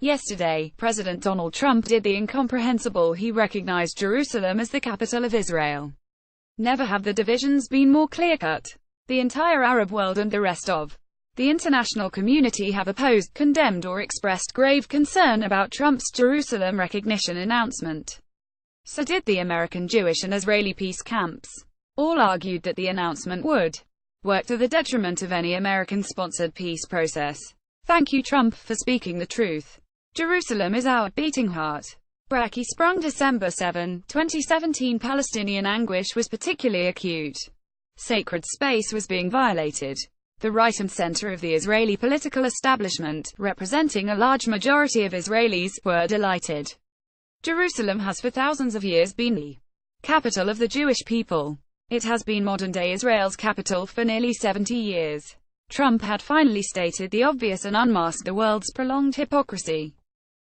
Yesterday, President Donald Trump did the incomprehensible. He recognized Jerusalem as the capital of Israel. Never have the divisions been more clear-cut. The entire Arab world and the rest of the international community have opposed, condemned or expressed grave concern about Trump's Jerusalem recognition announcement. So did the American Jewish and Israeli peace camps. All argued that the announcement would work to the detriment of any American-sponsored peace process. Thank you, Trump, for speaking the truth. Jerusalem is our beating heart. Iraqi sprung December 7, 2017. Palestinian anguish was particularly acute. Sacred space was being violated. The right and center of the Israeli political establishment, representing a large majority of Israelis, were delighted. Jerusalem has for thousands of years been the capital of the Jewish people. It has been modern-day Israel's capital for nearly 70 years. Trump had finally stated the obvious and unmasked the world's prolonged hypocrisy.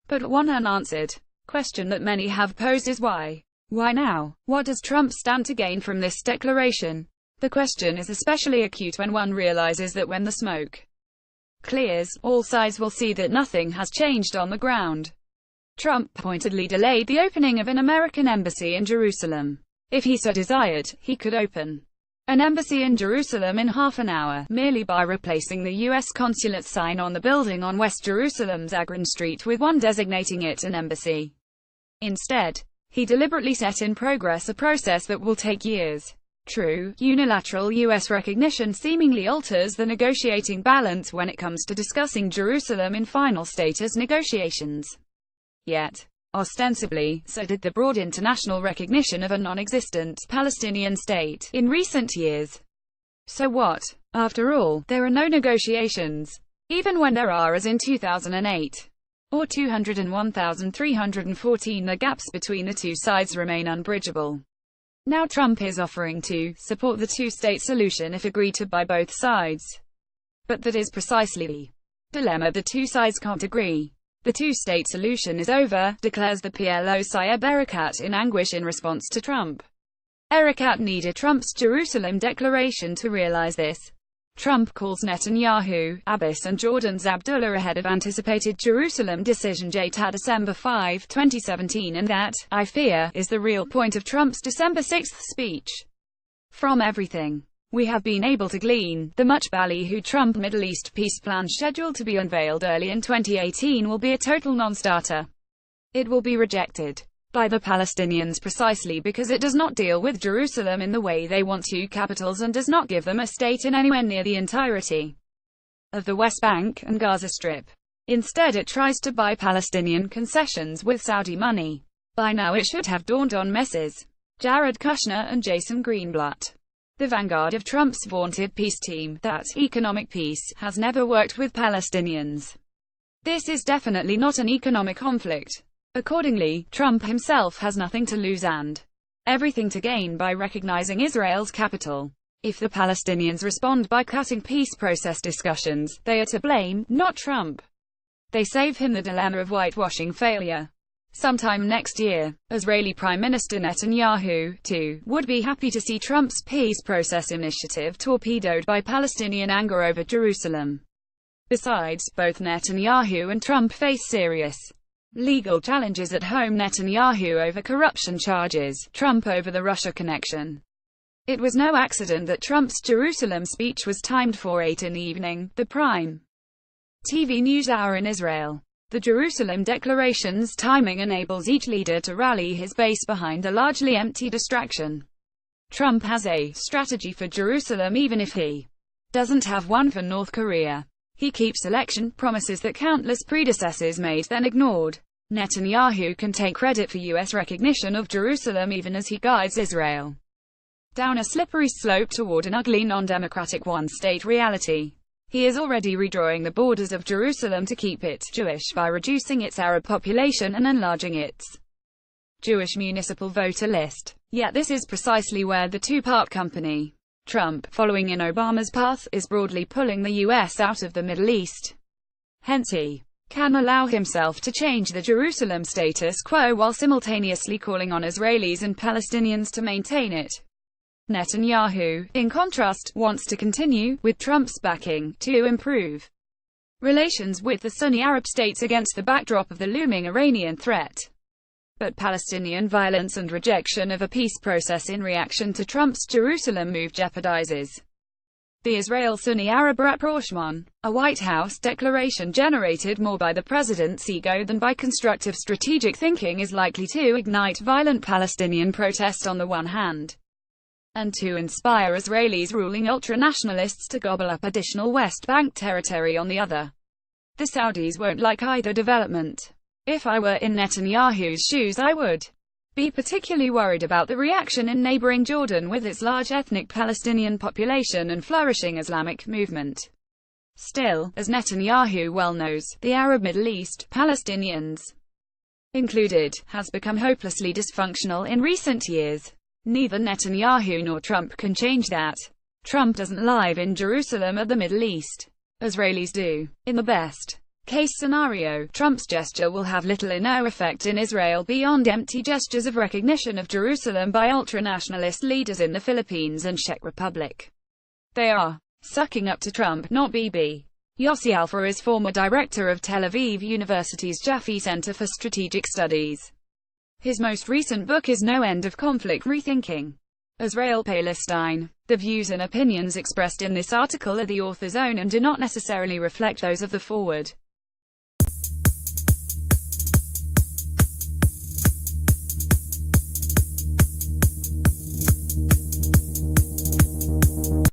But one unanswered question that many have posed is why? Why now? What does Trump stand to gain from this declaration? The question is especially acute when one realizes that when the smoke clears, all sides will see that nothing has changed on the ground. Trump pointedly delayed the opening of an American embassy in Jerusalem. If he so desired, he could open an embassy in Jerusalem in half an hour, merely by replacing the U.S. consulate sign on the building on West Jerusalem's Agron Street with one designating it an embassy. Instead, he deliberately set in progress a process that will take years. True, unilateral U.S. recognition seemingly alters the negotiating balance when it comes to discussing Jerusalem in final status negotiations. Yet, ostensibly, so did the broad international recognition of a non-existent Palestinian state in recent years. So what? After all, there are no negotiations. Even when there are, as in 2008 or 201,314, the gaps between the two sides remain unbridgeable. Now Trump is offering to support the two-state solution if agreed to by both sides. But that is precisely the dilemma. The two sides can't agree. The two-state solution is over, declares the PLO Saeb Erekat in anguish in response to Trump. Erekat needed Trump's Jerusalem declaration to realize this. Trump calls Netanyahu, Abbas and Jordan's Abdullah ahead of anticipated Jerusalem decision date December 5, 2017, and that, I fear, is the real point of Trump's December 6 speech. From everything we have been able to glean, the much ballyhooed Trump Middle East peace plan scheduled to be unveiled early in 2018 will be a total non-starter. It will be rejected by the Palestinians precisely because it does not deal with Jerusalem in the way they want two capitals and does not give them a state in anywhere near the entirety of the West Bank and Gaza Strip. Instead, it tries to buy Palestinian concessions with Saudi money. By now it should have dawned on Messrs. Jared Kushner and Jason Greenblatt, the vanguard of Trump's vaunted peace team, that economic peace has never worked with Palestinians. This is definitely not an economic conflict. Accordingly, Trump himself has nothing to lose and everything to gain by recognizing Israel's capital. If the Palestinians respond by cutting peace process discussions, they are to blame, not Trump. They save him the dilemma of whitewashing failure. Sometime next year, Israeli Prime Minister Netanyahu, too, would be happy to see Trump's peace process initiative torpedoed by Palestinian anger over Jerusalem. Besides, both Netanyahu and Trump face serious legal challenges at home. Netanyahu over corruption charges, Trump over the Russia connection. It was no accident that Trump's Jerusalem speech was timed for 8 in the evening, the prime TV news hour in Israel. The Jerusalem declaration's timing enables each leader to rally his base behind a largely empty distraction. Trump has a strategy for Jerusalem even if he doesn't have one for North Korea. He keeps election promises that countless predecessors made then ignored. Netanyahu can take credit for U.S. recognition of Jerusalem even as he guides Israel down a slippery slope toward an ugly non-democratic one-state reality. He is already redrawing the borders of Jerusalem to keep it Jewish by reducing its Arab population and enlarging its Jewish municipal voter list. Yet this is precisely where the two-part company, Trump, following in Obama's path, is broadly pulling the U.S. out of the Middle East. Hence he can allow himself to change the Jerusalem status quo while simultaneously calling on Israelis and Palestinians to maintain it. Netanyahu, in contrast, wants to continue, with Trump's backing, to improve relations with the Sunni Arab states against the backdrop of the looming Iranian threat. But Palestinian violence and rejection of a peace process in reaction to Trump's Jerusalem move jeopardizes the Israel-Sunni Arab rapprochement. A White House declaration generated more by the president's ego than by constructive strategic thinking is likely to ignite violent Palestinian protest on the one hand, and to inspire Israelis ruling ultranationalists to gobble up additional West Bank territory on the other. The Saudis won't like either development. If I were in Netanyahu's shoes, I would be particularly worried about the reaction in neighboring Jordan with its large ethnic Palestinian population and flourishing Islamic movement. Still, as Netanyahu well knows, the Arab Middle East, Palestinians included, has become hopelessly dysfunctional in recent years. Neither Netanyahu nor Trump can change that. Trump doesn't live in Jerusalem or the Middle East. Israelis do. In the best case scenario, Trump's gesture will have little inner effect in Israel beyond empty gestures of recognition of Jerusalem by ultranationalist leaders in the Philippines and Czech Republic. They are sucking up to Trump, not Bibi. Yossi Alfa is former director of Tel Aviv University's Jaffe Center for Strategic Studies. His most recent book is No End of Conflict: Rethinking Israel-Palestine. The views and opinions expressed in this article are the author's own and do not necessarily reflect those of the Forward.